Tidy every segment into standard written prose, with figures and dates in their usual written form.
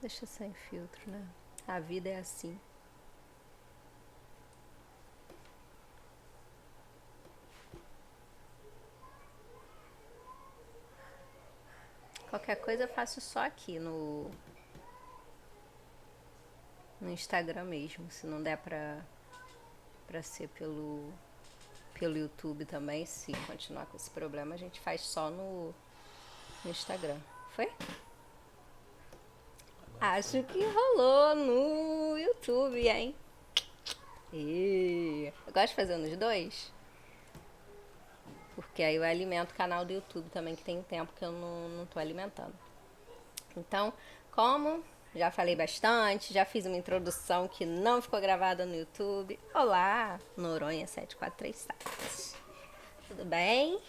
Deixa sem filtro, né? A vida é assim. Qualquer coisa eu faço só aqui no Instagram mesmo. Se não der pra ser pelo YouTube também, se continuar com esse problema, a gente faz só no Instagram. Foi? Acho que rolou no YouTube, hein? Eu gosto de fazer nos dois, porque aí eu alimento o canal do YouTube também, que tem tempo que eu não tô alimentando. Então, como já falei bastante, já fiz uma introdução que não ficou gravada no YouTube. Olá, Noronha 7437. Tudo bem?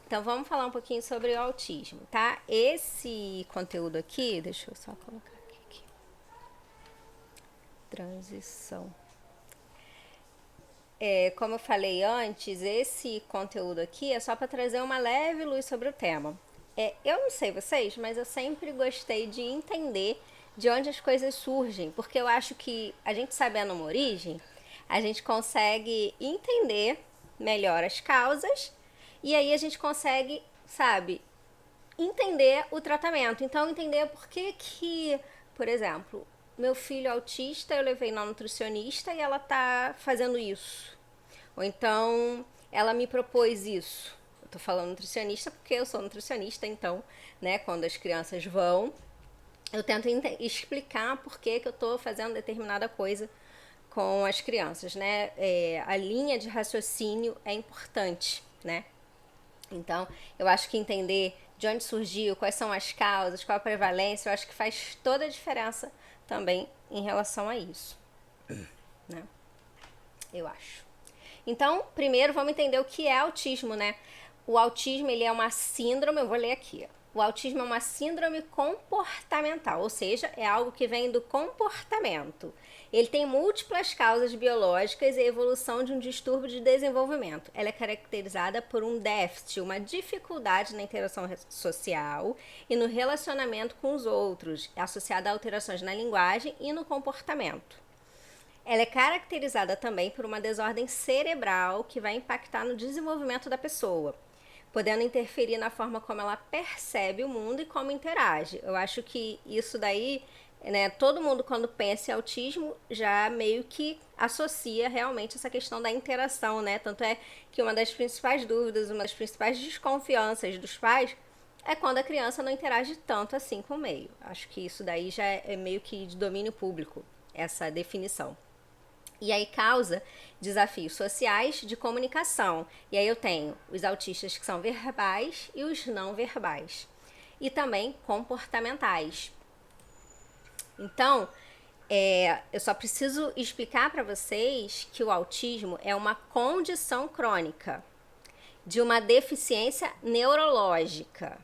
Então vamos falar um pouquinho sobre o autismo, tá? Esse conteúdo aqui, deixa eu só colocar aqui. Transição. Como eu falei antes, esse conteúdo aqui é só para trazer uma leve luz sobre o tema. Eu não sei vocês, mas eu sempre gostei de entender de onde as coisas surgem, porque eu acho que a gente sabendo uma origem, a gente consegue entender melhor as causas e aí a gente consegue, sabe, entender o tratamento. Então, entender por que, por exemplo, meu filho autista, eu levei na nutricionista e ela tá fazendo isso. Ou então, ela me propôs isso. Eu tô falando nutricionista porque eu sou nutricionista, então, né, quando as crianças vão, eu tento explicar por que eu tô fazendo determinada coisa com as crianças, né? A linha de raciocínio é importante, né? Então, eu acho que entender de onde surgiu, quais são as causas, qual a prevalência, eu acho que faz toda a diferença também em relação a isso, né? Eu acho. Então, primeiro vamos entender o que é autismo, né? O autismo, ele é uma síndrome, eu vou ler aqui. O autismo é uma síndrome comportamental, ou seja, é algo que vem do comportamento. Ele tem múltiplas causas biológicas e a evolução de um distúrbio de desenvolvimento. Ela é caracterizada por um déficit, uma dificuldade na interação social e no relacionamento com os outros, associada a alterações na linguagem e no comportamento. Ela é caracterizada também por uma desordem cerebral que vai impactar no desenvolvimento da pessoa, podendo interferir na forma como ela percebe o mundo e como interage. Eu acho que isso daí, né, todo mundo quando pensa em autismo já meio que associa realmente essa questão da interação, né? Tanto é que uma das principais dúvidas, uma das principais desconfianças dos pais é quando a criança não interage tanto assim com o meio. Acho que isso daí já é meio que de domínio público, essa definição. E aí causa desafios sociais de comunicação. E aí eu tenho os autistas que são verbais e os não verbais. E também comportamentais. Então, eu só preciso explicar para vocês que o autismo é uma condição crônica de uma deficiência neurológica.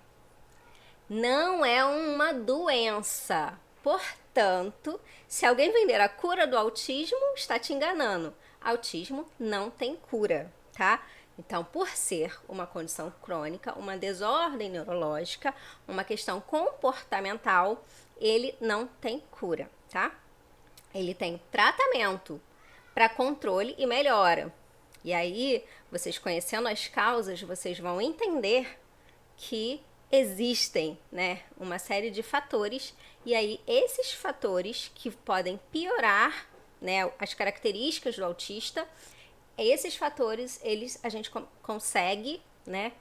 Não é uma doença. Portanto, se alguém vender a cura do autismo, está te enganando. Autismo não tem cura, tá? Então, por ser uma condição crônica, uma desordem neurológica, uma questão comportamental, ele não tem cura, tá? Ele tem tratamento para controle e melhora. E aí, vocês conhecendo as causas, vocês vão entender que existem, né, uma série de fatores e aí esses fatores que podem piorar, né, as características do autista, esses fatores a gente consegue, né,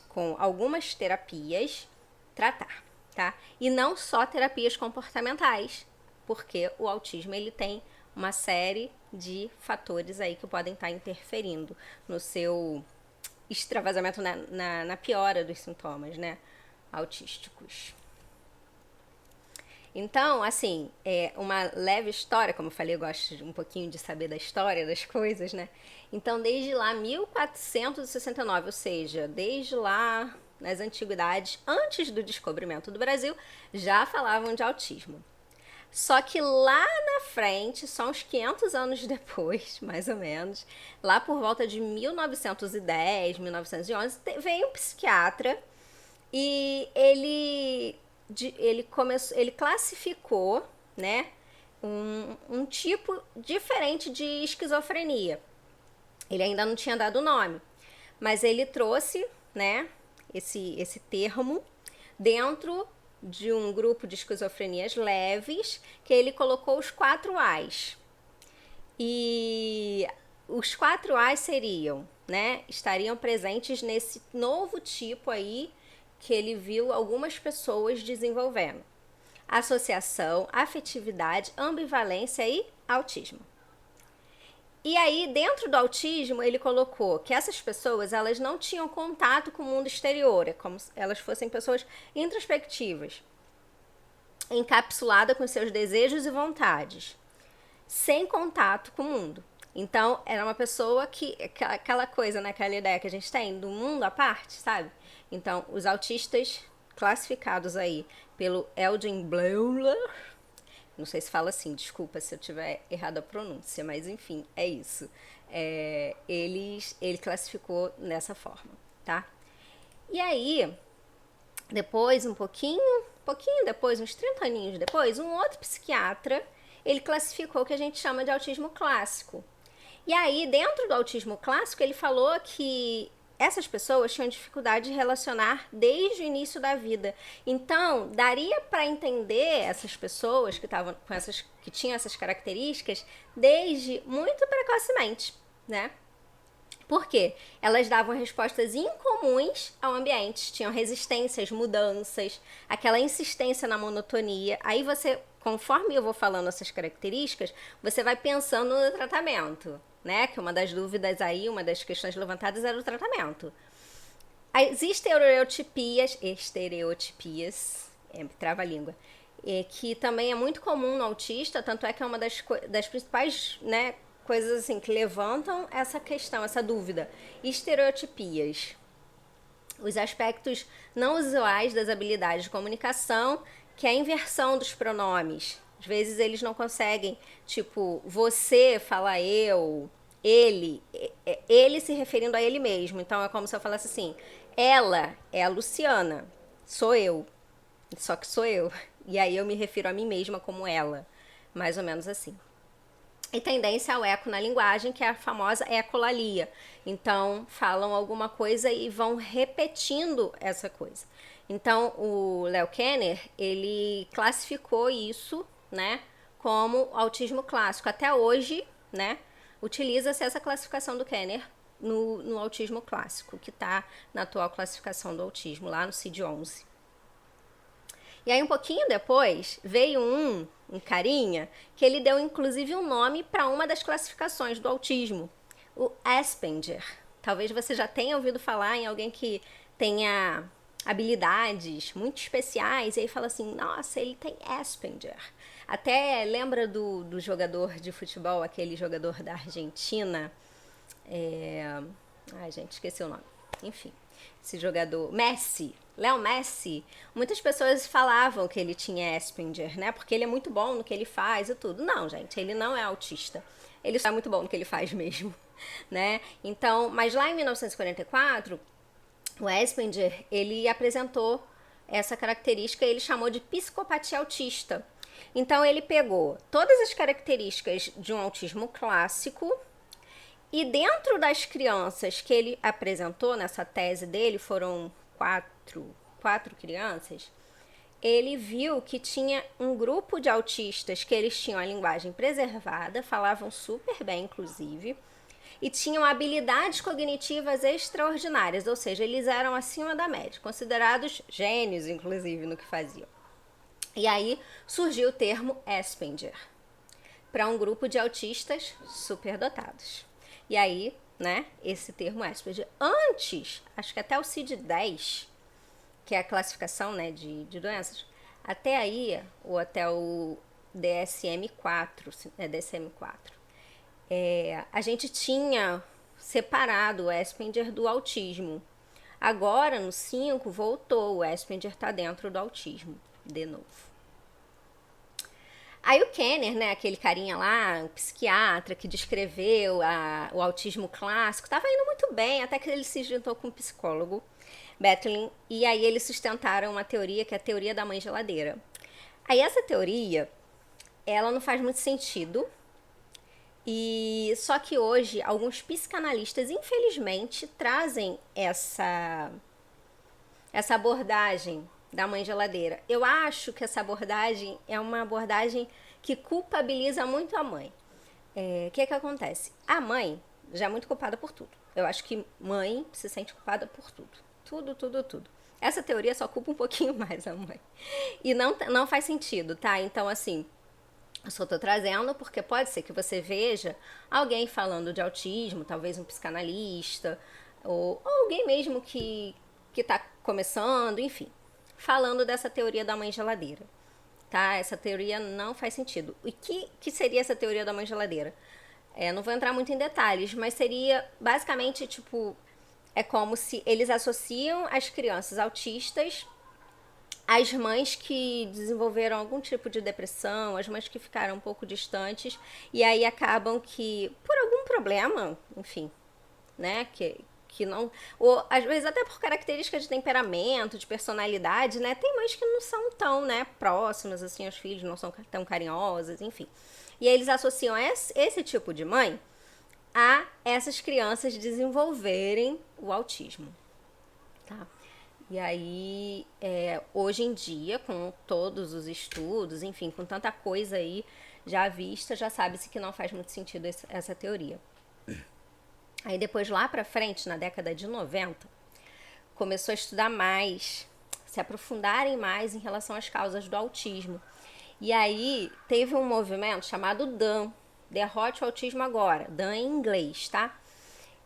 com algumas terapias tratar, tá? E não só terapias comportamentais, porque o autismo ele tem uma série de fatores aí que podem estar interferindo no seu extravasamento na piora dos sintomas, né, autísticos. Então, assim, uma leve história, como eu falei, eu gosto um pouquinho de saber da história das coisas, né? Então, desde lá, 1469, ou seja, desde lá nas antiguidades, antes do descobrimento do Brasil, já falavam de autismo. Só que lá na frente, só uns 500 anos depois, mais ou menos, lá por volta de 1910, 1911, veio um psiquiatra e ele ele classificou, né, um tipo diferente de esquizofrenia. Ele ainda não tinha dado nome, mas ele trouxe, né, esse termo dentro de um grupo de esquizofrenias leves, que ele colocou os 4 A's. E os 4 A's seriam, né, estariam presentes nesse novo tipo aí que ele viu algumas pessoas desenvolvendo: associação, afetividade, ambivalência e autismo. E aí, dentro do autismo, ele colocou que essas pessoas, elas não tinham contato com o mundo exterior, é como se elas fossem pessoas introspectivas, encapsuladas com seus desejos e vontades, sem contato com o mundo. Então, era uma pessoa que, aquela coisa, né, aquela ideia que a gente tem do mundo à parte, sabe? Então, os autistas classificados aí pelo Eldon Bleuler, não sei se fala assim, desculpa se eu tiver errado a pronúncia, mas enfim, é isso. Ele classificou dessa forma, tá? E aí, depois, um pouquinho depois, uns 30 aninhos depois, um outro psiquiatra, ele classificou o que a gente chama de autismo clássico. E aí, dentro do autismo clássico, ele falou que essas pessoas tinham dificuldade de relacionar desde o início da vida. Então, daria para entender essas pessoas que estavam com que tinham essas características desde muito precocemente, né? Por quê? Elas davam respostas incomuns ao ambiente, tinham resistências, mudanças, aquela insistência na monotonia. Aí você, conforme eu vou falando essas características, você vai pensando no tratamento, né? Que uma das dúvidas aí, uma das questões levantadas era o tratamento. As estereotipias, trava a língua, que também é muito comum no autista, tanto é que é uma das principais, né, coisas assim que levantam essa questão, essa dúvida. Estereotipias. Os aspectos não usuais das habilidades de comunicação, que é a inversão dos pronomes. Às vezes eles não conseguem, tipo, você fala eu, ele se referindo a ele mesmo. Então é como se eu falasse assim: ela é a Luciana, sou eu, só que sou eu. E aí eu me refiro a mim mesma como ela, mais ou menos assim. E tendência ao eco na linguagem, que é a famosa ecolalia. Então, falam alguma coisa e vão repetindo essa coisa. Então, o Leo Kanner, ele classificou isso, né, como autismo clássico. Até hoje, né, utiliza-se essa classificação do Kanner no autismo clássico, que está na atual classificação do autismo, lá no CID-11. E aí, um pouquinho depois, veio um carinha, que ele deu inclusive um nome para uma das classificações do autismo, o Asperger. Talvez você já tenha ouvido falar em alguém que tenha habilidades muito especiais, e aí fala assim: nossa, ele tem Asperger. Até lembra do jogador de futebol, aquele jogador da Argentina? Ai, gente, esqueci o nome. Enfim, esse jogador, Léo Messi, muitas pessoas falavam que ele tinha Asperger, né? Porque ele é muito bom no que ele faz e tudo. Não, gente, ele não é autista. Ele só é muito bom no que ele faz mesmo, né? Então, mas lá em 1944, o Asperger, ele apresentou essa característica, ele chamou de psicopatia autista. Então, ele pegou todas as características de um autismo clássico, e dentro das crianças que ele apresentou nessa tese dele, foram quatro crianças, ele viu que tinha um grupo de autistas que eles tinham a linguagem preservada, falavam super bem, inclusive, e tinham habilidades cognitivas extraordinárias, ou seja, eles eram acima da média, considerados gênios, inclusive, no que faziam. E aí surgiu o termo Asperger, para um grupo de autistas superdotados. E aí, né, esse termo Asperger. Antes, acho que até o CID-10, que é a classificação, né, de doenças, até aí, ou até o DSM-4, a gente tinha separado o Asperger do autismo. Agora, no 5, voltou, o Asperger está dentro do autismo, de novo. Aí o Kanner, né, aquele carinha lá, o psiquiatra que descreveu o autismo clássico, estava indo muito bem, até que ele se juntou com um psicólogo Bethlen, e aí eles sustentaram uma teoria que é a teoria da mãe geladeira. Aí essa teoria, ela não faz muito sentido, e só que hoje alguns psicanalistas, infelizmente, trazem essa abordagem da mãe geladeira. Eu acho que essa abordagem é uma abordagem que culpabiliza muito a mãe. O que acontece? A mãe já é muito culpada por tudo. Eu acho que mãe se sente culpada por tudo. Tudo, tudo, tudo. Essa teoria só culpa um pouquinho mais a mãe. E não faz sentido, tá? Então, assim, eu só tô trazendo porque pode ser que você veja alguém falando de autismo, talvez um psicanalista, ou alguém mesmo que tá começando, enfim, falando dessa teoria da mãe geladeira. Tá? Essa teoria não faz sentido. E que seria essa teoria da mãe geladeira? Não vou entrar muito em detalhes, mas seria basicamente tipo. É como se eles associam as crianças autistas às mães que desenvolveram algum tipo de depressão, as mães que ficaram um pouco distantes, e aí acabam que, por algum problema, enfim, né, que não. Ou às vezes até por características de temperamento, de personalidade, né? Tem mães que não são tão, né, próximas assim aos filhos, não são tão carinhosas, enfim. E aí eles associam esse tipo de mãe a essas crianças desenvolverem o autismo, tá? E aí, hoje em dia, com todos os estudos, enfim, com tanta coisa aí já vista, já sabe-se que não faz muito sentido essa teoria. Aí depois, lá pra frente, na década de 90, começou a estudar mais, se aprofundarem mais em relação às causas do autismo. E aí teve um movimento chamado DAN, Derrote o Autismo Agora, DAN em inglês, tá?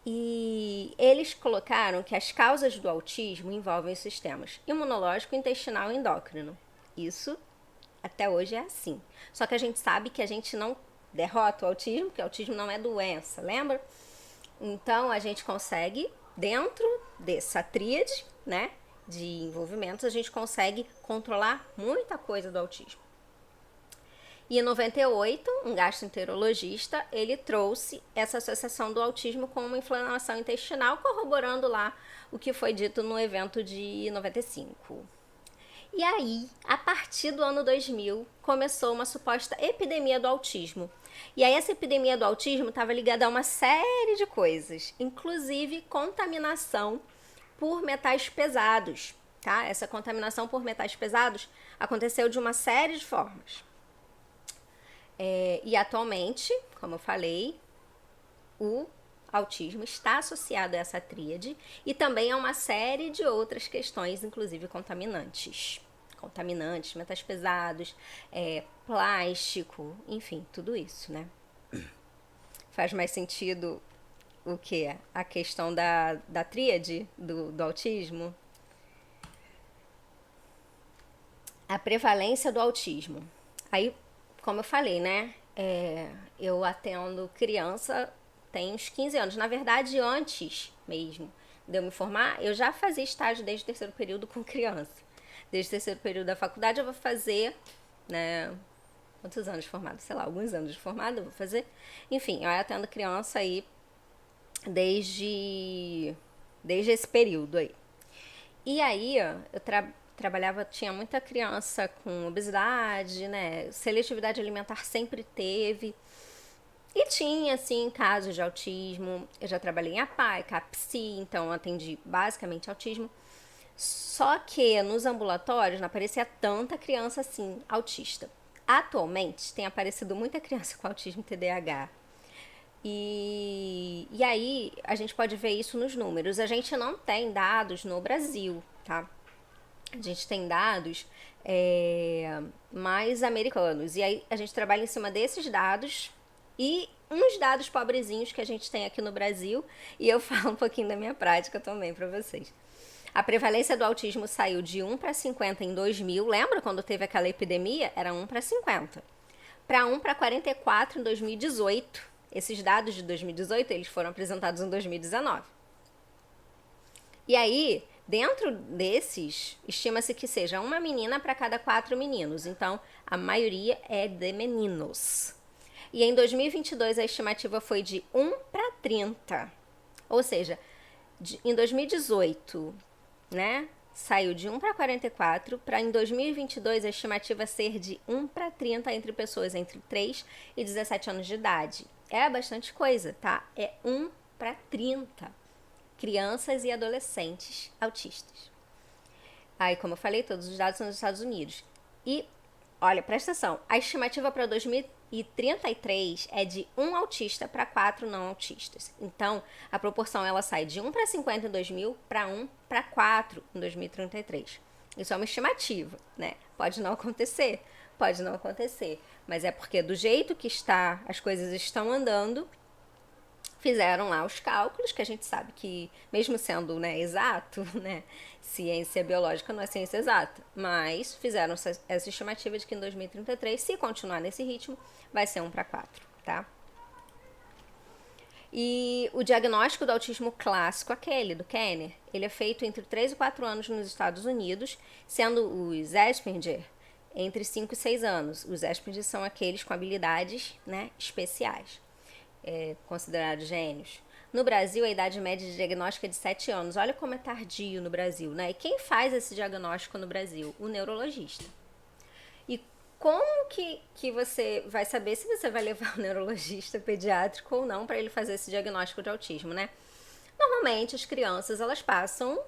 E eles colocaram que as causas do autismo envolvem os sistemas imunológico, intestinal e endócrino. Isso até hoje é assim. Só que a gente sabe que a gente não derrota o autismo, porque o autismo não é doença, lembra? Então a gente consegue, dentro dessa tríade, né, de envolvimentos, a gente consegue controlar muita coisa do autismo. E em 98, um gastroenterologista, ele trouxe essa associação do autismo com uma inflamação intestinal, corroborando lá o que foi dito no evento de 95. E aí, a partir do ano 2000, começou uma suposta epidemia do autismo. E aí essa epidemia do autismo estava ligada a uma série de coisas, inclusive contaminação por metais pesados, tá? Essa contaminação por metais pesados aconteceu de uma série de formas. E atualmente, como eu falei, o autismo está associado a essa tríade e também a uma série de outras questões, inclusive contaminantes. Contaminantes, metais pesados, plástico, enfim, tudo isso, né? Faz mais sentido o que? A questão da tríade do autismo? A prevalência do autismo. Aí, como eu falei, né? Eu atendo criança tem uns 15 anos. Na verdade, antes mesmo de eu me formar, eu já fazia estágio desde o terceiro período com criança. Desde o terceiro período da faculdade eu vou fazer, né? Quantos anos de formado? Sei lá, alguns anos de formado eu vou fazer. Enfim, eu atendo criança aí desde esse período aí. E aí, eu trabalhava, tinha muita criança com obesidade, né? Seletividade alimentar sempre teve. E tinha, assim, casos de autismo. Eu já trabalhei em APAE, CAPSI, então atendi basicamente autismo. Só que nos ambulatórios não aparecia tanta criança assim, autista. Atualmente tem aparecido muita criança com autismo e TDAH. E aí a gente pode ver isso nos números. A gente não tem dados no Brasil, tá? A gente tem dados mais americanos. E aí a gente trabalha em cima desses dados e uns dados pobrezinhos que a gente tem aqui no Brasil. E eu falo um pouquinho da minha prática também para vocês. A prevalência do autismo saiu de 1 para 50 em 2000. Lembra quando teve aquela epidemia? Era 1 para 50. Para 1 para 44 em 2018. Esses dados de 2018, eles foram apresentados em 2019. E aí, dentro desses, estima-se que seja uma menina para cada 4 meninos. Então, a maioria é de meninos. E em 2022, a estimativa foi de 1 para 30. Ou seja, em 2018, né? Saiu de 1 para 44, para em 2022 a estimativa ser de 1 para 30 entre pessoas entre 3 e 17 anos de idade. É bastante coisa, tá? É 1 para 30 crianças e adolescentes autistas. Aí, como eu falei, todos os dados são dos Estados Unidos. E, olha, presta atenção, a estimativa para 2033 é de 1 autista para 4 não autistas. Então, a proporção ela sai de 1 para 50 em 2000 para 1 para 4 em 2033. Isso é uma estimativa, né? Pode não acontecer, mas é porque do jeito que está, as coisas estão andando, fizeram lá os cálculos, que a gente sabe que, mesmo sendo, né, exato, né, ciência biológica não é ciência exata, mas fizeram essa estimativa de que em 2033, se continuar nesse ritmo, vai ser 1 para 4, tá? E o diagnóstico do autismo clássico, aquele do Kenner, ele é feito entre 3 e 4 anos nos Estados Unidos, sendo os Asperger entre 5 e 6 anos. Os Asperger são aqueles com habilidades, né, especiais, considerados gênios. No Brasil, a idade média de diagnóstico é de 7 anos. Olha como é tardio no Brasil, né? E quem faz esse diagnóstico no Brasil? O neurologista. E como que você vai saber se você vai levar o neurologista pediátrico ou não para ele fazer esse diagnóstico de autismo, né? Normalmente, as crianças, elas passam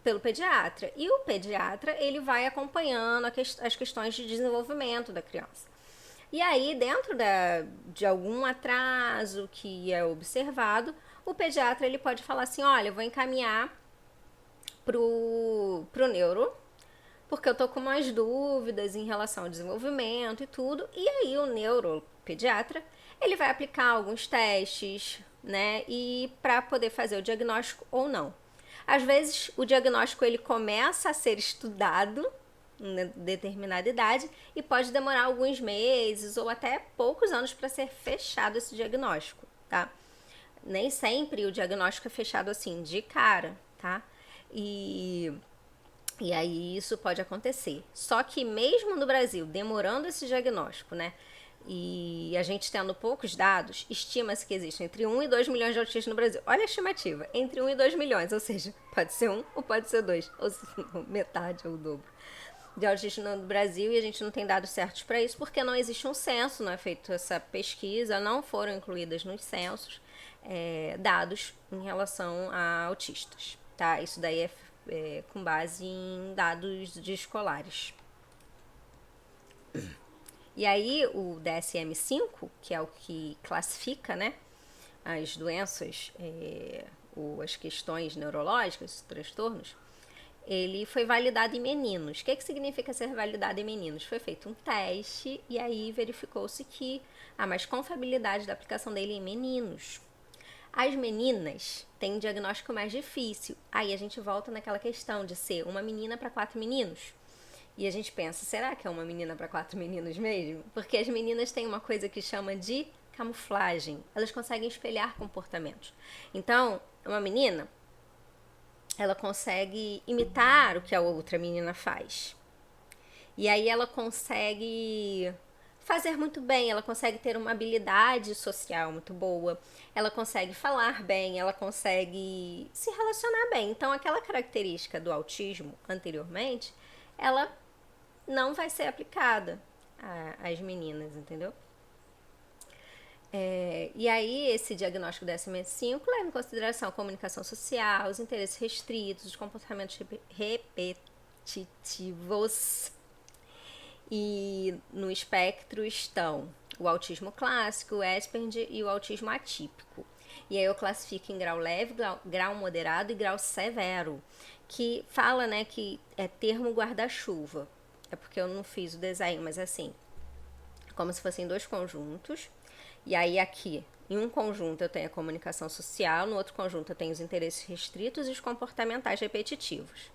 pelo pediatra. E o pediatra, ele vai acompanhando as questões de desenvolvimento da criança. E aí, dentro de algum atraso que é observado, o pediatra ele pode falar assim, olha, eu vou encaminhar pro neuro, porque eu tô com umas dúvidas em relação ao desenvolvimento e tudo. E aí o neuropediatra, ele vai aplicar alguns testes, né, e para poder fazer o diagnóstico ou não. Às vezes o diagnóstico ele começa a ser estudado em determinada idade e pode demorar alguns meses ou até poucos anos para ser fechado esse diagnóstico, tá? Nem sempre o diagnóstico é fechado assim de cara, tá? E aí isso pode acontecer. Só que mesmo no Brasil, demorando esse diagnóstico, né? E a gente tendo poucos dados, estima-se que existem entre 1 e 2 milhões de autistas no Brasil. Olha a estimativa, entre 1 e 2 milhões, ou seja, pode ser 1 ou pode ser 2, ou metade ou o dobro de autistas no Brasil, e a gente não tem dados certos para isso, porque não existe um censo, não é feita essa pesquisa, não foram incluídas nos censos dados em relação a autistas, tá? Isso daí é com base em dados de escolares. E aí o DSM-5, que é o que classifica, né, as doenças ou as questões neurológicas, os transtornos, ele foi validado em meninos. O que significa ser validado em meninos? Foi feito um teste e aí verificou-se que há mais confiabilidade da aplicação dele em meninos. As meninas têm um diagnóstico mais difícil. Aí a gente volta naquela questão de ser uma menina para 4 meninos. E a gente pensa, será que é uma menina para 4 meninos mesmo? Porque as meninas têm uma coisa que chama de camuflagem. Elas conseguem espelhar comportamentos. Então, uma menina, ela consegue imitar o que a outra menina faz. E aí ela consegue fazer muito bem, ela consegue ter uma habilidade social muito boa, ela consegue falar bem, ela consegue se relacionar bem. Então, aquela característica do autismo anteriormente, ela não vai ser aplicada às meninas, entendeu? E aí, esse diagnóstico do DSM-5 leva em consideração a comunicação social, os interesses restritos, os comportamentos repetitivos. E no espectro estão o autismo clássico, o Asperger e o autismo atípico. E aí eu classifico em grau leve, grau moderado e grau severo, que fala, né, que é termo guarda-chuva. É porque eu não fiz o desenho, mas assim, como se fossem dois conjuntos. E aí aqui, em um conjunto eu tenho a comunicação social, no outro conjunto eu tenho os interesses restritos e os comportamentais repetitivos,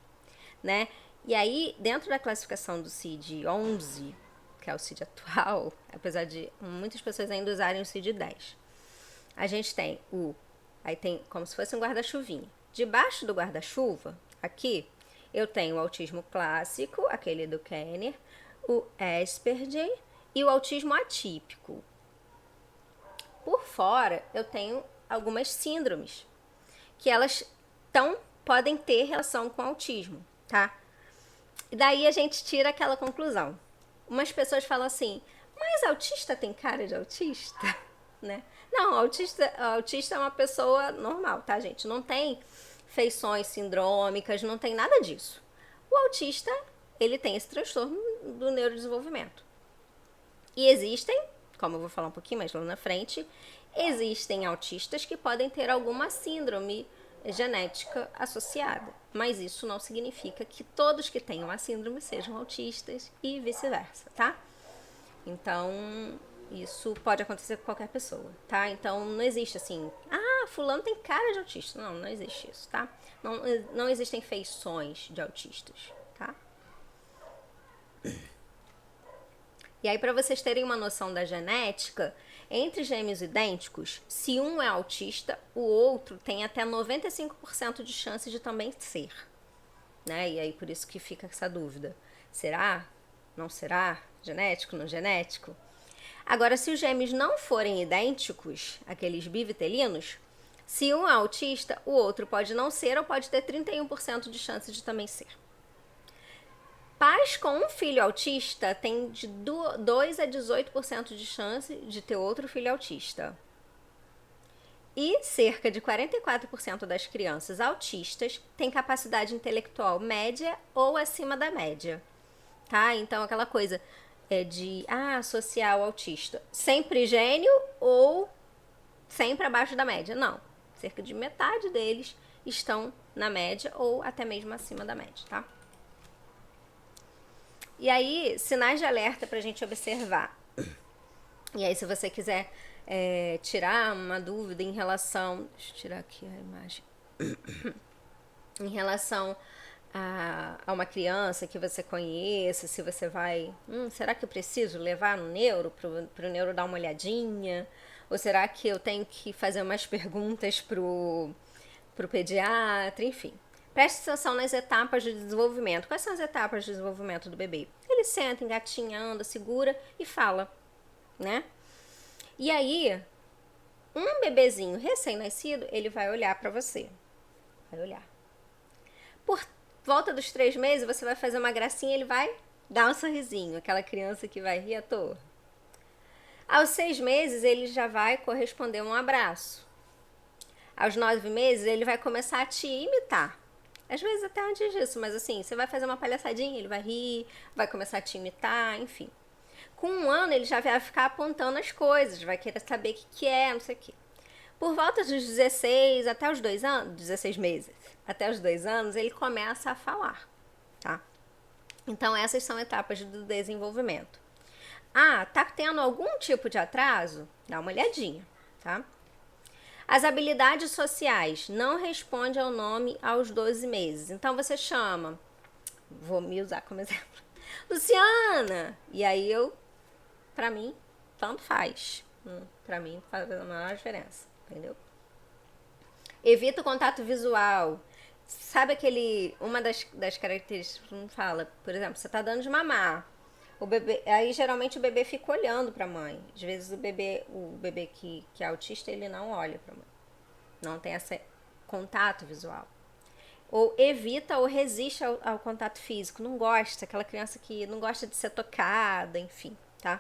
né? E aí, dentro da classificação do CID-11, que é o CID atual, apesar de muitas pessoas ainda usarem o CID-10, a gente tem aí tem como se fosse um guarda-chuvinha. Debaixo do guarda-chuva, aqui, eu tenho o autismo clássico, aquele do Kenner, o Asperger e o autismo atípico. Por fora, eu tenho algumas síndromes, que elas podem ter relação com autismo. tá? E daí a gente tira aquela conclusão. Umas pessoas falam assim, mas autista tem cara de autista? Né? Não, autista é uma pessoa normal, tá, gente? Não tem feições sindrômicas, não tem nada disso. O autista, ele tem esse transtorno do neurodesenvolvimento. E existem, como eu vou falar um pouquinho mais lá na frente, existem autistas que podem ter alguma síndrome genética associada. Mas isso não significa que todos que tenham a síndrome sejam autistas e vice-versa, tá? Então, isso pode acontecer com qualquer pessoa, tá? Então, não existe assim, fulano tem cara de autista. Não, não existe isso, tá? Não existem feições de autistas, tá? E aí, para vocês terem uma noção da genética, entre gêmeos idênticos, se um é autista, o outro tem até 95% de chance de também ser, né? E aí, por isso que fica essa dúvida. Será? Não será? Genético? Não genético? Agora, se os gêmeos não forem idênticos, aqueles bivitelinos, se um é autista, o outro pode não ser ou pode ter 31% de chance de também ser. Pais com um filho autista têm de 2 a 18% de chance de ter outro filho autista. E cerca de 44% das crianças autistas têm capacidade intelectual média ou acima da média. Tá? Então, aquela coisa de social autista. Sempre gênio ou sempre abaixo da média. Não. Cerca de metade deles estão na média ou até mesmo acima da média, tá? E aí, sinais de alerta pra gente observar. E aí, se você quiser tirar uma dúvida em relação... Deixa eu tirar aqui a imagem. Em relação a uma criança que você conheça, se você vai... será que eu preciso levar no neuro, pro neuro dar uma olhadinha? Ou será que eu tenho que fazer umas perguntas pro pediatra? Enfim. Preste atenção nas etapas de desenvolvimento. Quais são as etapas de desenvolvimento do bebê? Ele senta, engatinha, anda, segura e fala, né? E aí, um bebezinho recém-nascido, ele vai olhar pra você. Vai olhar. Por volta dos 3 meses, você vai fazer uma gracinha, ele vai dar um sorrisinho. Aquela criança que vai rir à toa. Aos 6 meses, ele já vai corresponder um abraço. Aos 9 meses, ele vai começar a te imitar. Às vezes até antes disso, mas assim, você vai fazer uma palhaçadinha, ele vai rir, vai começar a te imitar, enfim. Com 1 ano, ele já vai ficar apontando as coisas, vai querer saber o que é, não sei o quê. Por volta dos 16 até os 2 anos, 16 meses, até os 2 anos, ele começa a falar, tá? Então, essas são etapas do desenvolvimento. Tá tendo algum tipo de atraso? Dá uma olhadinha, tá? As habilidades sociais não respondem ao nome aos 12 meses. Então, você chama, vou me usar como exemplo, Luciana! E aí pra mim, tanto faz. Pra mim, faz a maior diferença, entendeu? Evita o contato visual. Sabe uma das características que não fala, por exemplo, você tá dando de mamar. O bebê, aí geralmente o bebê fica olhando pra mãe. Às vezes o bebê que é autista, ele não olha pra mãe. Não tem esse contato visual. Ou evita ou resiste ao contato físico. Não gosta, aquela criança que não gosta de ser tocada, enfim, tá?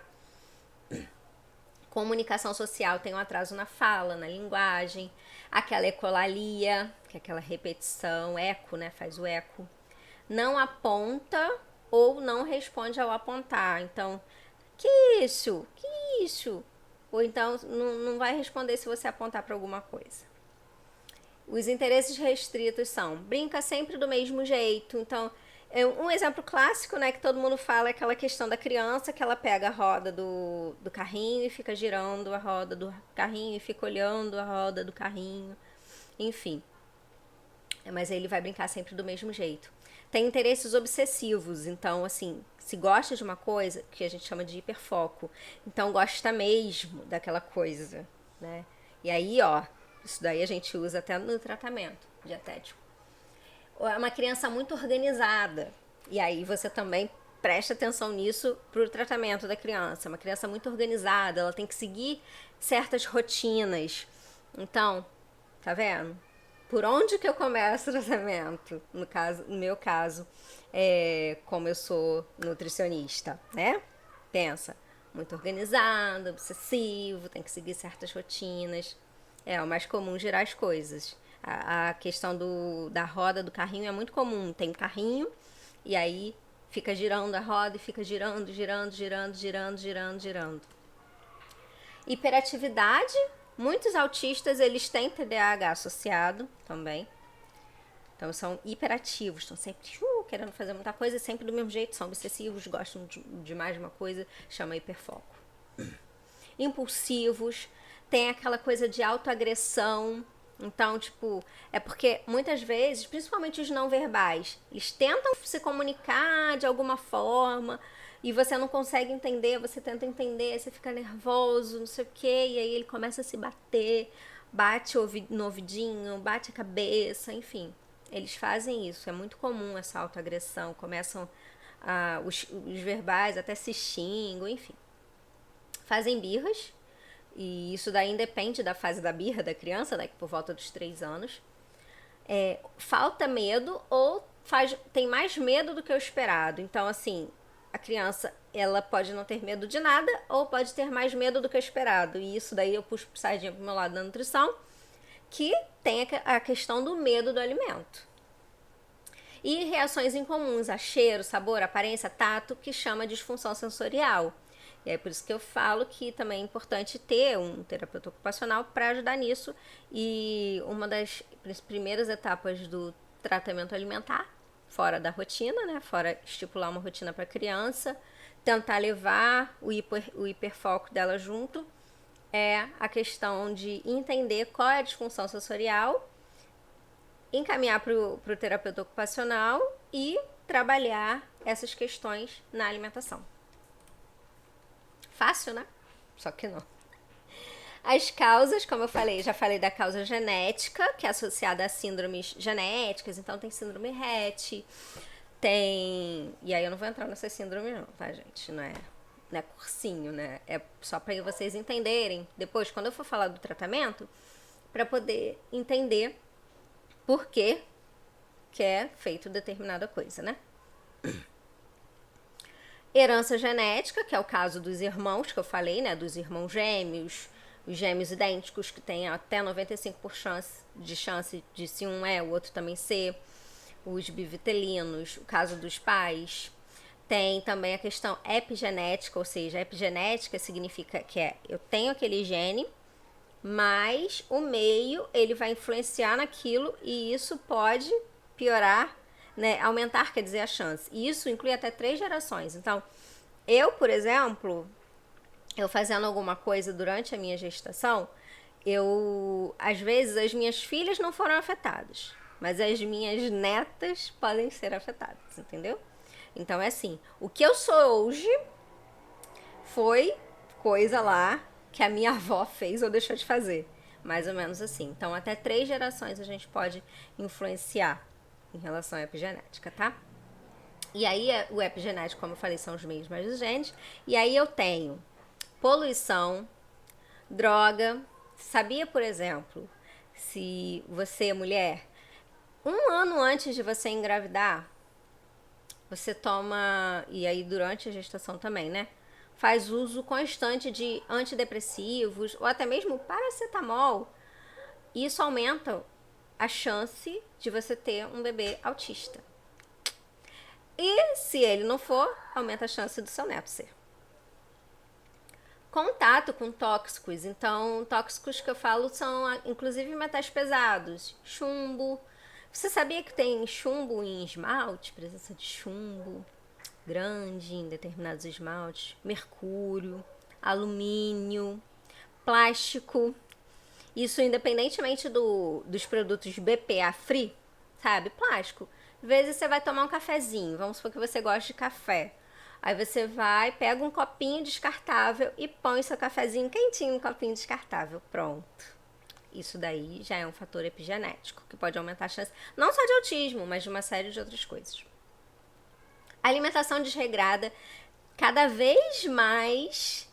Comunicação social tem um atraso na fala, na linguagem. Aquela ecolalia, que é aquela repetição, eco, né? Faz o eco. Não aponta ou não responde ao apontar. Então, que isso? Que isso? Ou então, não vai responder se você apontar para alguma coisa. Os interesses restritos são, brinca sempre do mesmo jeito. Então, um exemplo clássico, né, que todo mundo fala é aquela questão da criança que ela pega a roda do carrinho e fica girando a roda do carrinho e fica olhando a roda do carrinho. Enfim. Mas ele vai brincar sempre do mesmo jeito. Tem interesses obsessivos, então, assim, se gosta de uma coisa, que a gente chama de hiperfoco, então gosta mesmo daquela coisa, né? E aí, isso daí a gente usa até no tratamento dietético. É uma criança muito organizada, e aí você também presta atenção nisso pro tratamento da criança. Uma criança muito organizada, ela tem que seguir certas rotinas. Então, tá vendo? por onde que eu começo o tratamento? No meu caso, como eu sou nutricionista, né? Pensa, muito organizado, obsessivo, tem que seguir certas rotinas. É o mais comum girar as coisas. A questão da roda do carrinho é muito comum. Tem um carrinho e aí fica girando a roda e fica girando, girando, girando, girando, girando, girando. Hiperatividade, muitos autistas eles têm TDAH associado também. Então são hiperativos, estão sempre querendo fazer muita coisa, sempre do mesmo jeito, são obsessivos, gostam de mais de uma coisa, chama hiperfoco. Impulsivos, tem aquela coisa de autoagressão. Então, tipo, é porque muitas vezes, principalmente os não verbais, eles tentam se comunicar de alguma forma e você não consegue entender, você tenta entender, você fica nervoso, não sei o quê, e aí ele começa a se bater, bate no ouvidinho, bate a cabeça, enfim. Eles fazem isso, é muito comum essa autoagressão, começam os verbais até se xingam, enfim. Fazem birras, e isso daí independe da fase da birra da criança, né, que por volta dos 3 anos. Falta medo ou tem mais medo do que o esperado. Então, assim, a criança ela pode não ter medo de nada ou pode ter mais medo do que o esperado. E isso daí eu puxo sardinha pro meu lado da nutrição, que tem a questão do medo do alimento. E reações incomuns a cheiro, sabor, aparência, tato, que chama de disfunção sensorial. E é por isso que eu falo que também é importante ter um terapeuta ocupacional para ajudar nisso. E uma das primeiras etapas do tratamento alimentar, fora da rotina, né? Fora estipular uma rotina para a criança, tentar levar o hiperfoco dela junto, é a questão de entender qual é a disfunção sensorial, encaminhar para o terapeuta ocupacional e trabalhar essas questões na alimentação. Fácil, né? Só que não. As causas, como eu falei, já falei da causa genética, que é associada a síndromes genéticas. Então tem síndrome Rett, tem... E aí eu não vou entrar nessa síndrome não, tá, gente? Não é cursinho, né? É só para vocês entenderem depois, quando eu for falar do tratamento, para poder entender por que é feito determinada coisa, né? Herança genética, que é o caso dos irmãos que eu falei, né? Dos irmãos gêmeos, os gêmeos idênticos que têm até 95% de chance de se um o outro também ser. Os bivitelinos, o caso dos pais. Tem também a questão epigenética, ou seja, epigenética significa que eu tenho aquele gene, mas o meio ele vai influenciar naquilo e isso pode piorar, né, aumentar, quer dizer, a chance. E isso inclui até 3 gerações. Então, eu, por exemplo, eu fazendo alguma coisa durante a minha gestação, às vezes, as minhas filhas não foram afetadas, mas as minhas netas podem ser afetadas, entendeu? Então, é assim, o que eu sou hoje foi coisa lá que a minha avó fez ou deixou de fazer. Mais ou menos assim. Então, até 3 gerações a gente pode influenciar em relação à epigenética, tá? E aí, o epigenético, como eu falei, são os meios mais dos genes. E aí eu tenho poluição, droga. Sabia, por exemplo, se você, mulher, 1 ano antes de você engravidar, você toma, e aí durante a gestação também, né? Faz uso constante de antidepressivos ou até mesmo paracetamol. Isso aumenta a chance de você ter um bebê autista. E se ele não for, aumenta a chance do seu neto ser. Contato com tóxicos. Então, tóxicos que eu falo são inclusive metais pesados. Chumbo. Você sabia que tem chumbo em esmalte? Presença de chumbo grande em determinados esmaltes. Mercúrio, alumínio, plástico. Isso independentemente dos produtos BPA free, sabe? Plástico. Às vezes você vai tomar um cafezinho, vamos supor que você gosta de café. Aí você vai, pega um copinho descartável e põe seu cafezinho quentinho no copinho descartável. Pronto. Isso daí já é um fator epigenético, que pode aumentar a chance, não só de autismo, mas de uma série de outras coisas. Alimentação desregrada, cada vez mais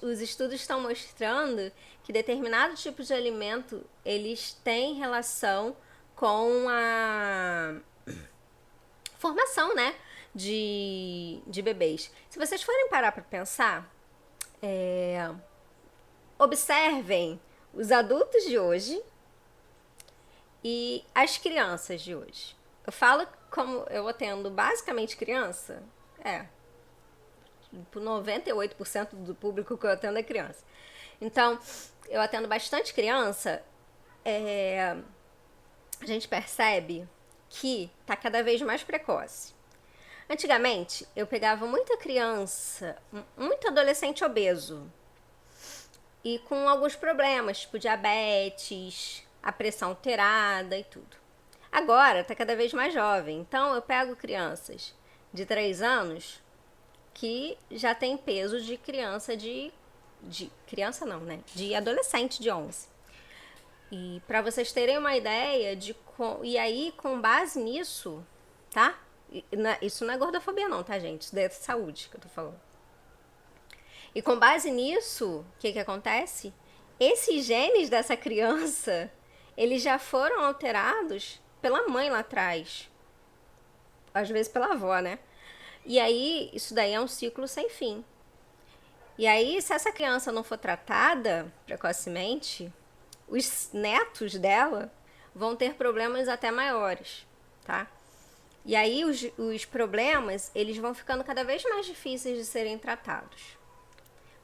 os estudos estão mostrando que determinados tipos de alimento, eles têm relação com a formação, né, de bebês. Se vocês forem parar para pensar, observem os adultos de hoje e as crianças de hoje. Eu falo como eu atendo basicamente criança, por 98% do público que eu atendo é criança. Então, eu atendo bastante criança, a gente percebe que tá cada vez mais precoce. Antigamente, eu pegava muita criança, muito adolescente obeso e com alguns problemas, tipo diabetes, a pressão alterada e tudo. Agora, tá cada vez mais jovem, então eu pego crianças de 3 anos que já tem peso de criança de criança não, né? De adolescente de 11. E para vocês terem uma ideia e aí com base nisso, tá? Isso não é gordofobia não, tá, gente? Isso daí é saúde que eu tô falando. E com base nisso, o que acontece? Esses genes dessa criança, eles já foram alterados pela mãe lá atrás. Às vezes pela avó, né? E aí, isso daí é um ciclo sem fim. E aí, se essa criança não for tratada precocemente, os netos dela vão ter problemas até maiores, tá? E aí os problemas, eles vão ficando cada vez mais difíceis de serem tratados.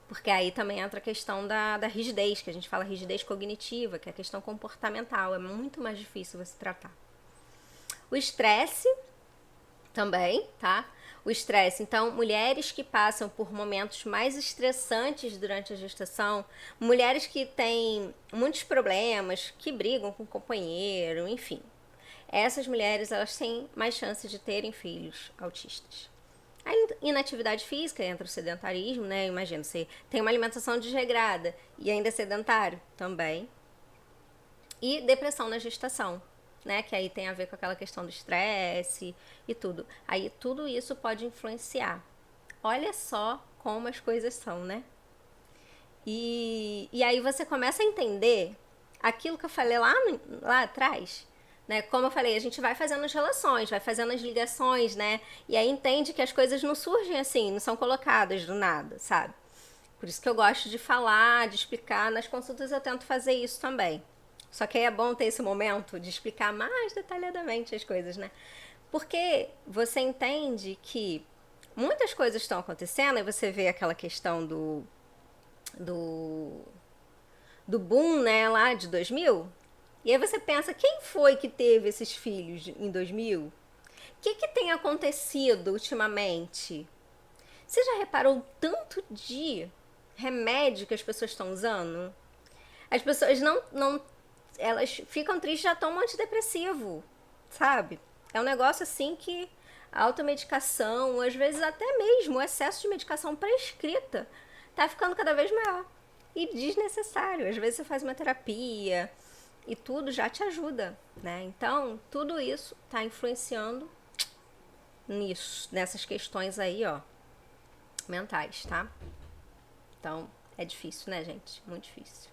Porque aí também entra a questão da rigidez, que a gente fala rigidez cognitiva, que é a questão comportamental. É muito mais difícil você tratar. O estresse também, tá? O estresse, então, mulheres que passam por momentos mais estressantes durante a gestação, mulheres que têm muitos problemas, que brigam com o companheiro, enfim. Essas mulheres, elas têm mais chances de terem filhos autistas. A inatividade física entra o sedentarismo, né? Imagina, você tem uma alimentação desregrada e ainda é sedentário também. E depressão na gestação, né? Que aí tem a ver com aquela questão do estresse e tudo. Aí tudo isso pode influenciar. Olha só como as coisas são, né? E aí você começa a entender aquilo que eu falei lá atrás, né? Como eu falei, a gente vai fazendo as relações, vai fazendo as ligações, né? E aí entende que as coisas não surgem assim, não são colocadas do nada, sabe? Por isso que eu gosto de falar, de explicar. Nas consultas eu tento fazer isso também. Só que aí é bom ter esse momento de explicar mais detalhadamente as coisas, né? Porque você entende que muitas coisas estão acontecendo e você vê aquela questão do, do boom, né, lá de 2000. E aí você pensa, quem foi que teve esses filhos em 2000? O que tem acontecido ultimamente? Você já reparou o tanto de remédio que as pessoas estão usando? As pessoas não elas ficam tristes, já tomam antidepressivo, sabe? É um negócio assim que a automedicação, às vezes até mesmo o excesso de medicação prescrita, tá ficando cada vez maior. E desnecessário. Às vezes você faz uma terapia e tudo já te ajuda, né? Então, tudo isso tá influenciando nisso, nessas questões aí, ó, mentais, tá? Então, é difícil, né, gente? Muito difícil.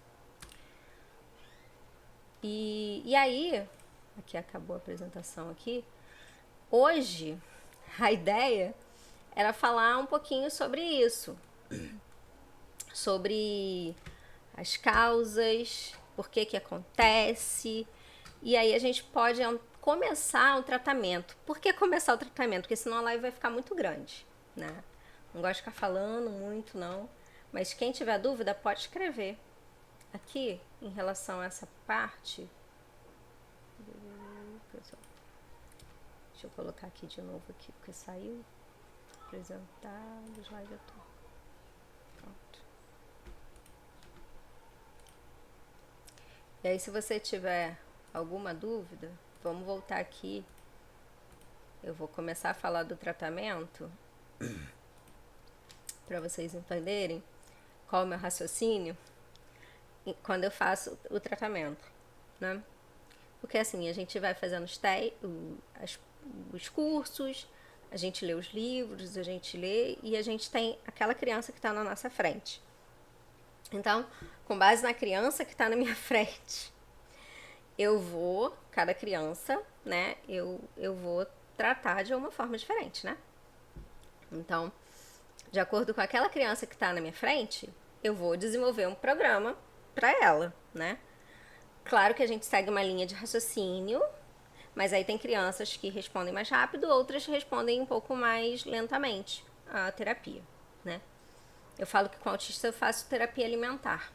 E aí, aqui acabou a apresentação aqui. Hoje, a ideia era falar um pouquinho sobre isso. Sobre as causas, por que acontece. E aí a gente pode começar o tratamento. Por que começar o tratamento? Porque senão a live vai ficar muito grande, né? Não gosto de ficar falando muito, não. Mas quem tiver dúvida, pode escrever. Aqui, em relação a essa parte... Deixa eu colocar aqui de novo, aqui, porque saiu. Apresentar, slide atual. Pronto. E aí, se você tiver alguma dúvida, vamos voltar aqui. Eu vou começar a falar do tratamento para vocês entenderem qual é o meu raciocínio quando eu faço o tratamento, né? Porque assim, a gente vai fazendo os cursos, a gente lê os livros, a gente lê e a gente tem aquela criança que está na nossa frente. Então, com base na criança que está na minha frente, cada criança, né, eu vou tratar de uma forma diferente, né? Então, de acordo com aquela criança que está na minha frente, eu vou desenvolver um programa para ela, né? Claro que a gente segue uma linha de raciocínio, mas aí tem crianças que respondem mais rápido, outras respondem um pouco mais lentamente à terapia, né? Eu falo que com autista eu faço terapia alimentar.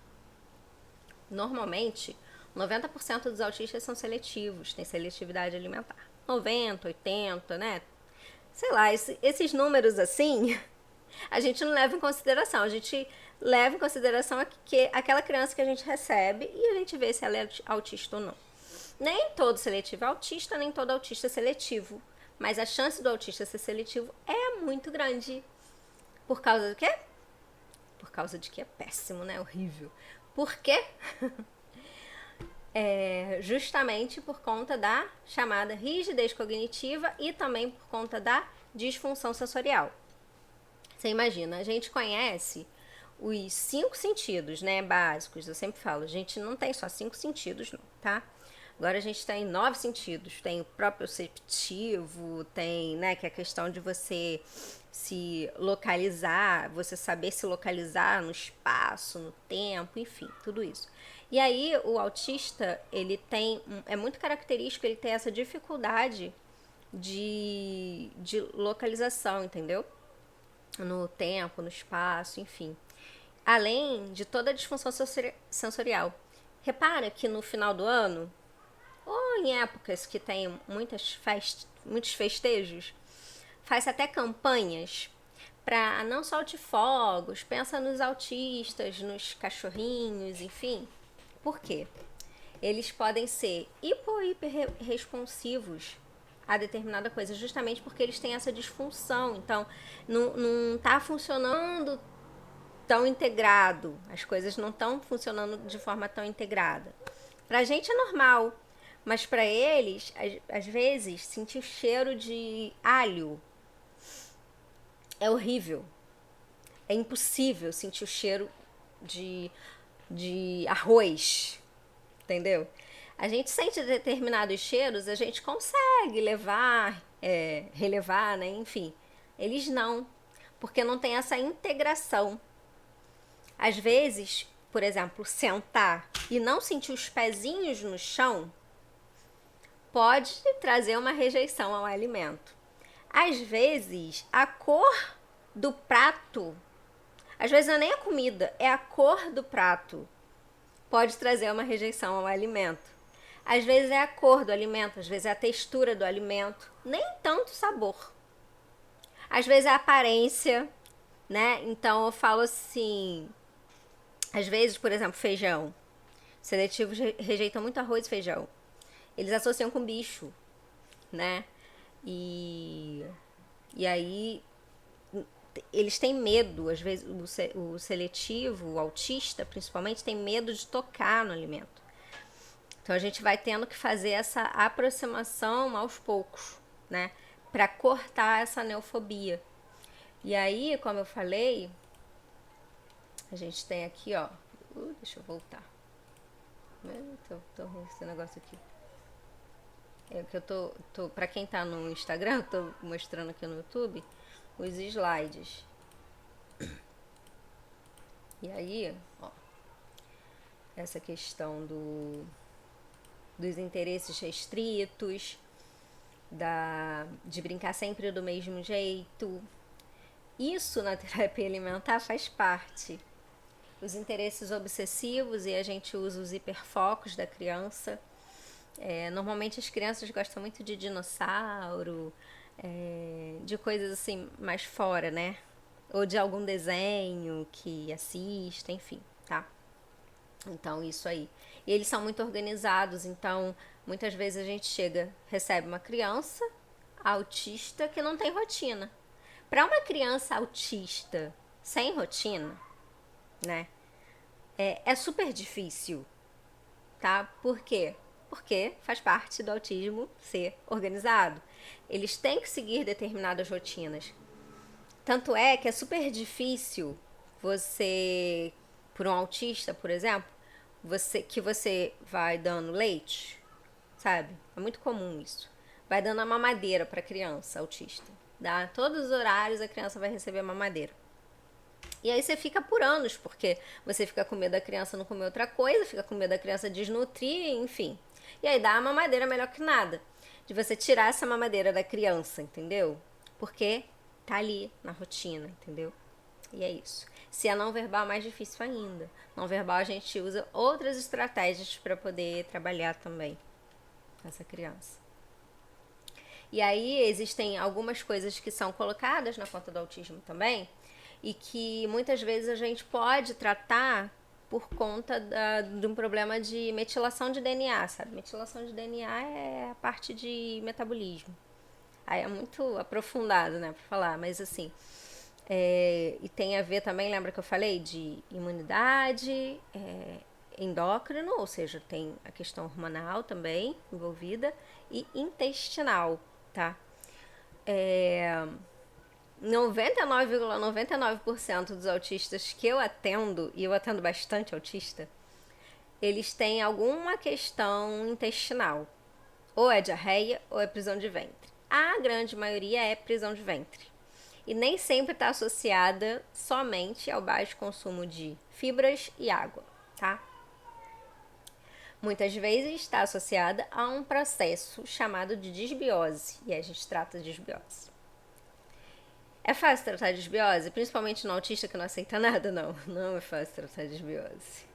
Normalmente, 90% dos autistas são seletivos, tem seletividade alimentar. 90, 80, né? Sei lá, esses números assim, a gente não leva em consideração. A gente leva em consideração aquela criança que a gente recebe e a gente vê se ela é autista ou não. Nem todo seletivo é autista, nem todo autista é seletivo. Mas a chance do autista ser seletivo é muito grande. Por causa do quê? Por causa de que é péssimo, né? Horrível. Por quê? Justamente por conta da chamada rigidez cognitiva e também por conta da disfunção sensorial. Você imagina, a gente conhece os 5 sentidos, né, básicos. Eu sempre falo, a gente não tem só 5 sentidos, não, tá? Agora a gente tem 9 sentidos. Tem o proprioceptivo, tem, né, que é a questão de você se localizar, você saber se localizar no espaço, no tempo, enfim, tudo isso. E aí o autista, ele tem, é muito característico ele ter essa dificuldade de localização, entendeu? No tempo, no espaço, enfim. Além de toda a disfunção sensorial. Repara que no final do ano, ou em épocas que tem muitos festejos, faz até campanhas para não solte fogos, pensa nos autistas, nos cachorrinhos, enfim. Por quê? Eles podem ser hiper responsivos a determinada coisa, justamente porque eles têm essa disfunção. Então, não tá funcionando tão integrado, as coisas não estão funcionando de forma tão integrada. Pra gente é normal, mas pra eles, às vezes, sentir o cheiro de alho é horrível. É impossível sentir o cheiro de arroz, entendeu? A gente sente determinados cheiros, a gente consegue relevar, né? Enfim. Eles não, porque não tem essa integração. Às vezes, por exemplo, sentar e não sentir os pezinhos no chão pode trazer uma rejeição ao alimento. Às vezes, a cor do prato, às vezes não é nem a comida, é a cor do prato, pode trazer uma rejeição ao alimento. Às vezes é a cor do alimento, às vezes é a textura do alimento, nem tanto o sabor. Às vezes é a aparência, né? Então eu falo assim, às vezes, por exemplo, feijão. Seletivos rejeitam muito arroz e feijão. Eles associam com bicho, né? E aí eles têm medo, às vezes o seletivo, o autista principalmente, tem medo de tocar no alimento. Então a gente vai tendo que fazer essa aproximação aos poucos, né? Para cortar essa neofobia. E aí, como eu falei, a gente tem aqui, ó. Deixa eu voltar. Tô ruim esse negócio aqui. É que eu tô. Pra quem tá no Instagram, eu tô mostrando aqui no YouTube os slides. E aí, ó. Essa questão dos interesses restritos, de brincar sempre do mesmo jeito. Isso na terapia alimentar faz parte. Os interesses obsessivos, e a gente usa os hiperfocos da criança. Normalmente as crianças gostam muito de dinossauro, de coisas assim mais fora, né? Ou de algum desenho que assista, enfim, tá? Então, isso aí. E eles são muito organizados, então muitas vezes a gente recebe uma criança autista que não tem rotina. Para uma criança autista sem rotina, né? É super difícil, tá? Por quê? Porque faz parte do autismo ser organizado. Eles têm que seguir determinadas rotinas. Tanto é que é super difícil por um autista, por exemplo, você vai dando leite, sabe? É muito comum isso. Vai dando a mamadeira pra criança autista. Dá todos os horários a criança vai receber a mamadeira. E aí você fica por anos, porque você fica com medo da criança não comer outra coisa, fica com medo da criança desnutrir, enfim. E aí dá a mamadeira melhor que nada. De você tirar essa mamadeira da criança, entendeu? Porque tá ali na rotina, entendeu? E é isso. Se é não verbal, é mais difícil ainda. Não verbal, a gente usa outras estratégias para poder trabalhar também com essa criança. E aí existem algumas coisas que são colocadas na conta do autismo também, e que muitas vezes a gente pode tratar por conta de um problema de metilação de DNA, sabe? Metilação de DNA é a parte de metabolismo. Aí é muito aprofundado, né, pra falar, mas assim, e tem a ver também, lembra que eu falei, de imunidade, endócrino, ou seja, tem a questão hormonal também envolvida, e intestinal, tá? 99,99% dos autistas que eu atendo, e eu atendo bastante autista, eles têm alguma questão intestinal. Ou é diarreia ou é prisão de ventre. A grande maioria é prisão de ventre. E nem sempre está associada somente ao baixo consumo de fibras e água, tá? Muitas vezes está associada a um processo chamado de disbiose, e a gente trata de disbiose. É fácil tratar de disbiose? Principalmente no autista que não aceita nada? Não, não é fácil tratar de disbiose.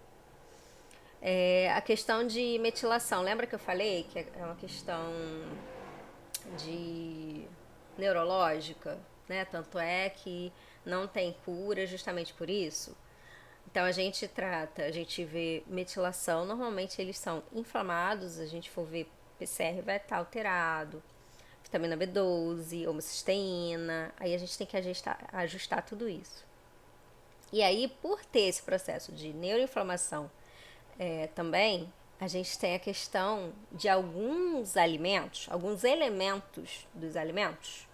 A questão de metilação, lembra que eu falei que é uma questão de neurológica, né? Tanto é que não tem cura justamente por isso. Então a gente vê metilação, normalmente eles são inflamados, a gente for ver PCR vai estar alterado, vitamina B12, homocisteína, aí a gente tem que ajustar tudo isso. E aí, por ter esse processo de neuroinflamação também, a gente tem a questão de alguns alimentos, alguns elementos dos alimentos,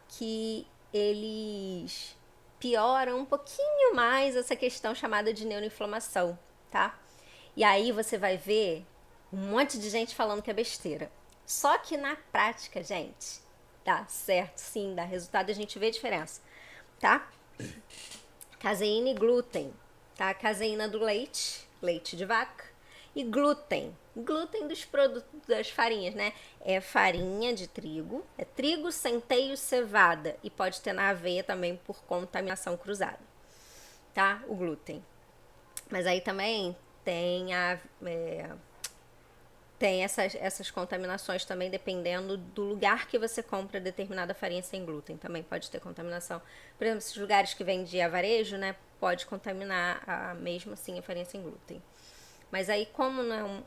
que eles pioram um pouquinho mais essa questão chamada de neuroinflamação, tá? E aí você vai ver um monte de gente falando que é besteira. Só que na prática, gente, dá certo, sim, dá resultado e a gente vê a diferença, tá? Caseína e glúten, tá? Caseína do leite, leite de vaca, e glúten dos produtos das farinhas, né? É farinha de trigo, é trigo, centeio, cevada, e pode ter na aveia também por contaminação cruzada, tá? O glúten. Mas aí também tem tem essas contaminações também, dependendo do lugar que você compra determinada farinha sem glúten. Também pode ter contaminação. Por exemplo, esses lugares que vendem a varejo, né? Pode contaminar mesmo assim a farinha sem glúten. Mas aí, como não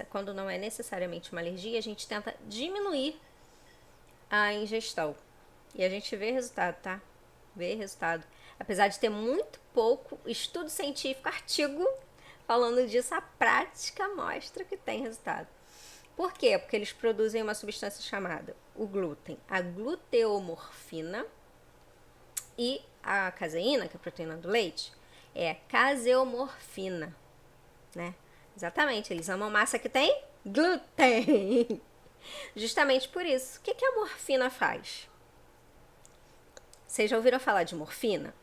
quando não é necessariamente uma alergia, a gente tenta diminuir a ingestão. E a gente vê resultado, tá? Vê resultado. Apesar de ter muito pouco estudo científico, artigo falando disso, a prática mostra que tem resultado. Por quê? Porque eles produzem uma substância chamada o glúten, a gluteomorfina, e a caseína, que é a proteína do leite, é a caseomorfina, né? Exatamente, eles amam massa que tem glúten. Justamente por isso. O que a morfina faz? Vocês já ouviram falar de morfina?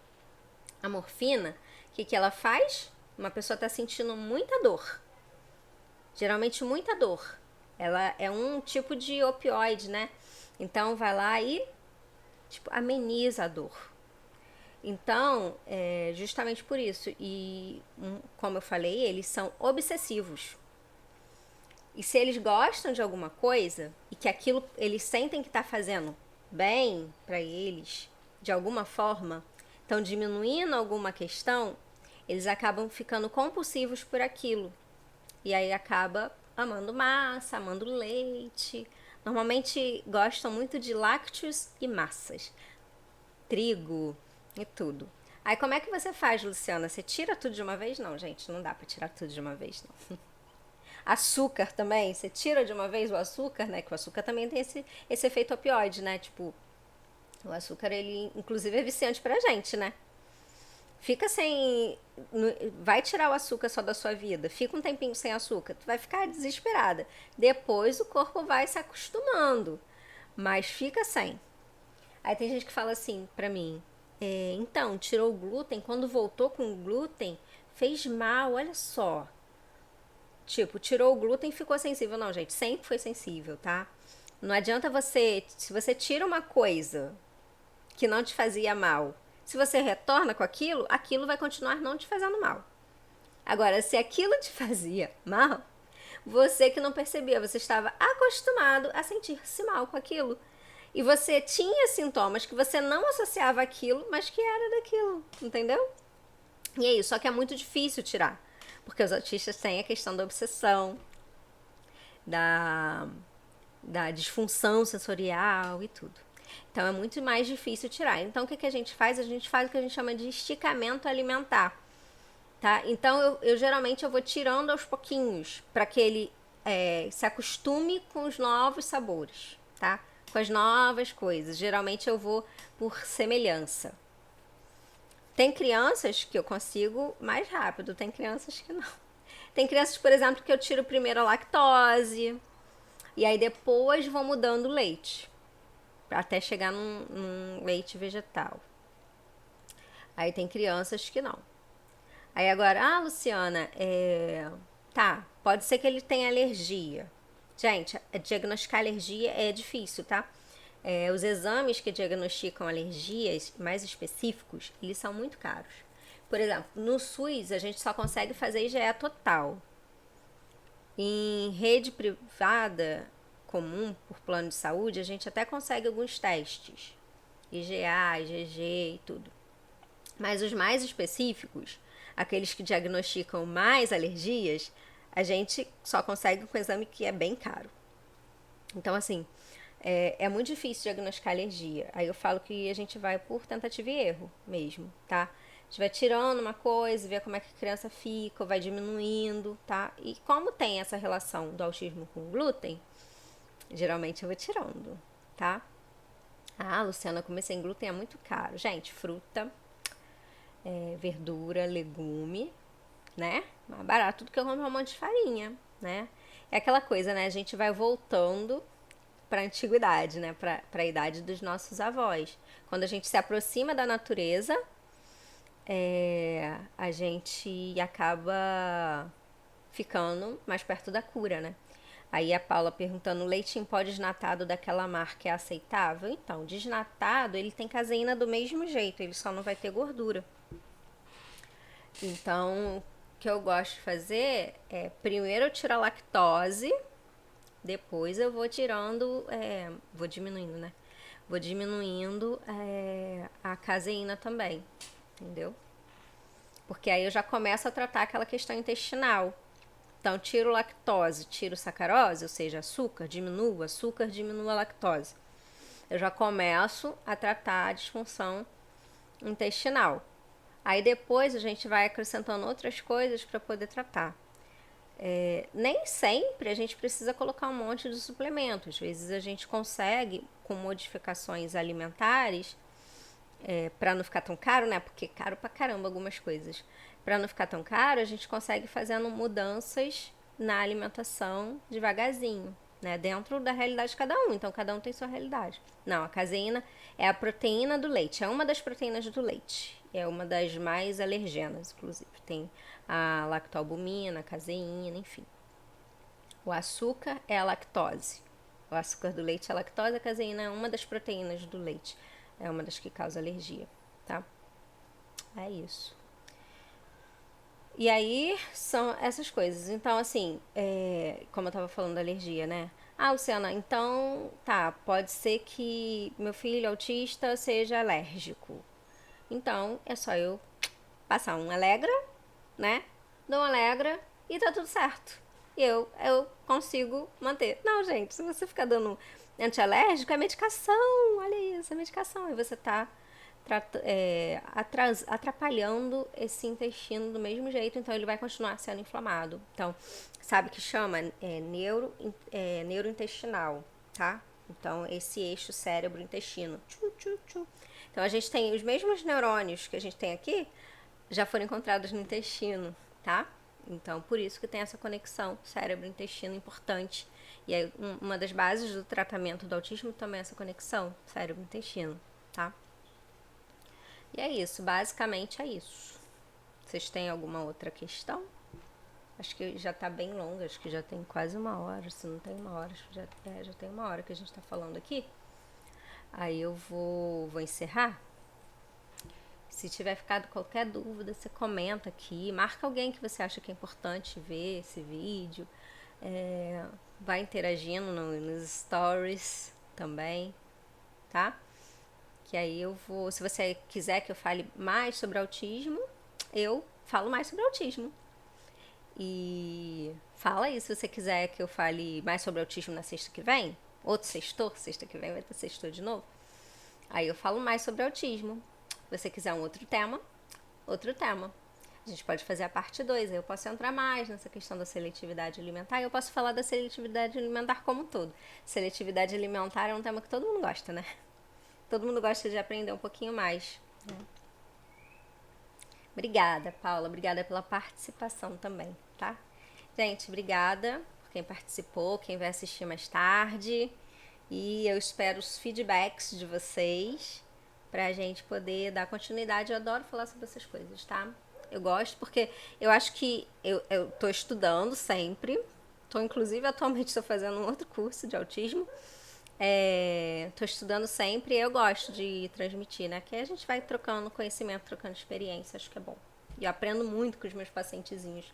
A morfina, o que ela faz? Uma pessoa está sentindo muita dor. Geralmente muita dor. Ela é um tipo de opioide, né? Então vai lá e ameniza a dor. Então, justamente por isso. E como eu falei, eles são obsessivos. E se eles gostam de alguma coisa e que aquilo eles sentem que está fazendo bem para eles, de alguma forma, estão diminuindo alguma questão, eles acabam ficando compulsivos por aquilo. E aí acaba amando massa, amando leite. Normalmente gostam muito de lácteos e massas. Trigo e tudo. Aí como é que você faz, Luciana? Você tira tudo de uma vez? Não, gente, não dá pra tirar tudo de uma vez, não. Açúcar também, você tira de uma vez o açúcar, né? Que o açúcar também tem esse efeito opioide, né? Tipo, o açúcar, ele inclusive é viciante pra gente, né? Fica sem. Vai tirar o açúcar só da sua vida. Fica um tempinho sem açúcar. Tu vai ficar desesperada. Depois o corpo vai se acostumando. Mas fica sem. Aí tem gente que fala assim pra mim: então, tirou o glúten. Quando voltou com o glúten, fez mal. Olha só. Tipo, tirou o glúten e ficou sensível. Não, gente, sempre foi sensível, tá? Não adianta você. Se você tira uma coisa que não te fazia mal, se você retorna com aquilo, aquilo vai continuar não te fazendo mal. Agora, se aquilo te fazia mal, você que não percebia, você estava acostumado a sentir-se mal com aquilo. E você tinha sintomas que você não associava aquilo, mas que era daquilo, entendeu? E é isso, só que é muito difícil tirar. Porque os autistas têm a questão da obsessão, da, da disfunção sensorial e tudo. Então é muito mais difícil tirar. Então o que, que a gente faz? A gente faz o que a gente chama de esticamento alimentar. Tá? Então eu geralmente eu vou tirando aos pouquinhos para que ele se acostume com os novos sabores, tá? Com as novas coisas. Geralmente eu vou por semelhança. Tem crianças que eu consigo mais rápido, tem crianças que não. Tem crianças, por exemplo, que eu tiro primeiro a lactose e aí depois vou mudando o leite até chegar num leite vegetal. Aí tem crianças que não. Aí agora, Luciana, tá, pode ser que ele tenha alergia. Gente, diagnosticar alergia é difícil, tá? Os exames que diagnosticam alergias mais específicos, eles são muito caros. Por exemplo, no SUS a gente só consegue fazer IgE total. Em rede privada comum, por plano de saúde, a gente até consegue alguns testes. IgA, IgG e tudo. Mas os mais específicos, aqueles que diagnosticam mais alergias, a gente só consegue com um exame que é bem caro. Então, assim, é muito difícil diagnosticar alergia. Aí eu falo que a gente vai por tentativa e erro mesmo, tá? A gente vai tirando uma coisa, vê como é que a criança fica, vai diminuindo, tá? E como tem essa relação do autismo com o glúten, geralmente eu vou tirando, tá? Luciana, comer sem glúten é muito caro. Gente, fruta, verdura, legume, né? Mais barato do que eu comprar um monte de farinha, né? É aquela coisa, né? A gente vai voltando para a antiguidade, né? Para a idade dos nossos avós. Quando a gente se aproxima da natureza, a gente acaba ficando mais perto da cura, né? Aí a Paula perguntando, o leite em pó desnatado daquela marca é aceitável? Então, desnatado, ele tem caseína do mesmo jeito, ele só não vai ter gordura. Então, o que eu gosto de fazer é, primeiro eu tiro a lactose, depois eu vou tirando, vou diminuindo, né? Vou diminuindo a caseína também, entendeu? Porque aí eu já começo a tratar aquela questão intestinal. Então, tiro lactose, tiro sacarose, ou seja, açúcar, diminua a lactose. Eu já começo a tratar a disfunção intestinal. Aí depois a gente vai acrescentando outras coisas para poder tratar. Nem sempre a gente precisa colocar um monte de suplementos. Às vezes a gente consegue, com modificações alimentares, para não ficar tão caro, né? Porque é caro pra caramba algumas coisas. Para não ficar tão caro, a gente consegue fazendo mudanças na alimentação devagarzinho, né? Dentro da realidade de cada um. Então, cada um tem sua realidade. Não, a caseína é a proteína do leite. É uma das proteínas do leite. É uma das mais alergenas, inclusive. Tem a lactoalbumina, a caseína, enfim. O açúcar é a lactose. O açúcar do leite é a lactose, a caseína é uma das proteínas do leite. É uma das que causa alergia, tá? É isso. E aí são essas coisas. Então, assim, como eu tava falando da alergia, né? Luciana, então tá, pode ser que meu filho autista seja alérgico. Então é só eu passar um Alegra, né? Dou um Alegra e tá tudo certo. E eu consigo manter. Não, gente, se você ficar dando antialérgico, é medicação. Olha isso, é medicação. E você tá atrapalhando esse intestino do mesmo jeito, então ele vai continuar sendo inflamado. Então, sabe que chama neurointestinal, tá? Então, esse eixo cérebro-intestino. Então, a gente tem os mesmos neurônios que a gente tem aqui, já foram encontrados no intestino, tá? Então, por isso que tem essa conexão cérebro-intestino importante. E aí, uma das bases do tratamento do autismo também é essa conexão cérebro-intestino, tá? E é isso, basicamente é isso. Vocês têm alguma outra questão? Acho que já tá bem longa, acho que já tem quase uma hora. Se não tem uma hora, acho que já tem uma hora que a gente tá falando aqui. Aí eu vou encerrar. Se tiver ficado qualquer dúvida, você comenta aqui. Marca alguém que você acha que é importante ver esse vídeo. Vai interagindo nos stories também, tá? Que aí eu vou. Se você quiser que eu fale mais sobre autismo, eu falo mais sobre autismo. E fala aí se você quiser que eu fale mais sobre autismo na sexta que vem. Outro sextor, sexta que vem vai ter sextor de novo. Aí eu falo mais sobre autismo. Se você quiser um outro tema, outro tema. A gente pode fazer a parte 2. Aí eu posso entrar mais nessa questão da seletividade alimentar e eu posso falar da seletividade alimentar como um todo. Seletividade alimentar é um tema que todo mundo gosta, né? Todo mundo gosta de aprender um pouquinho mais. Obrigada, Paula. Obrigada pela participação também, tá? Gente, obrigada por quem participou, quem vai assistir mais tarde. E eu espero os feedbacks de vocês pra gente poder dar continuidade. Eu adoro falar sobre essas coisas, tá? Eu gosto porque eu acho que eu tô estudando sempre. Tô, inclusive, atualmente estou fazendo um outro curso de autismo. Tô estudando sempre e eu gosto de transmitir, né? Que a gente vai trocando conhecimento, trocando experiência, acho que é bom. E eu aprendo muito com os meus pacientezinhos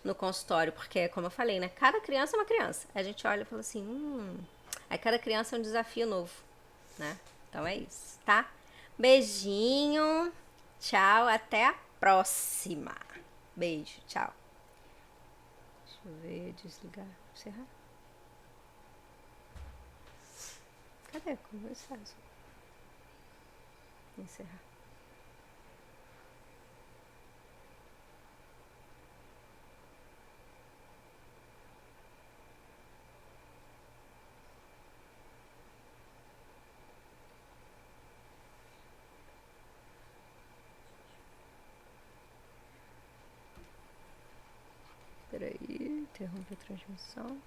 no consultório, porque, como eu falei, né? Cada criança é uma criança. A gente olha e fala assim, Aí cada criança é um desafio novo, né? Então é isso, tá? Beijinho, tchau, até a próxima. Beijo, tchau. Deixa eu ver, desligar, encerrar. Cadê? Como eu faço? Encerrar. Peraí, interromper a transmissão.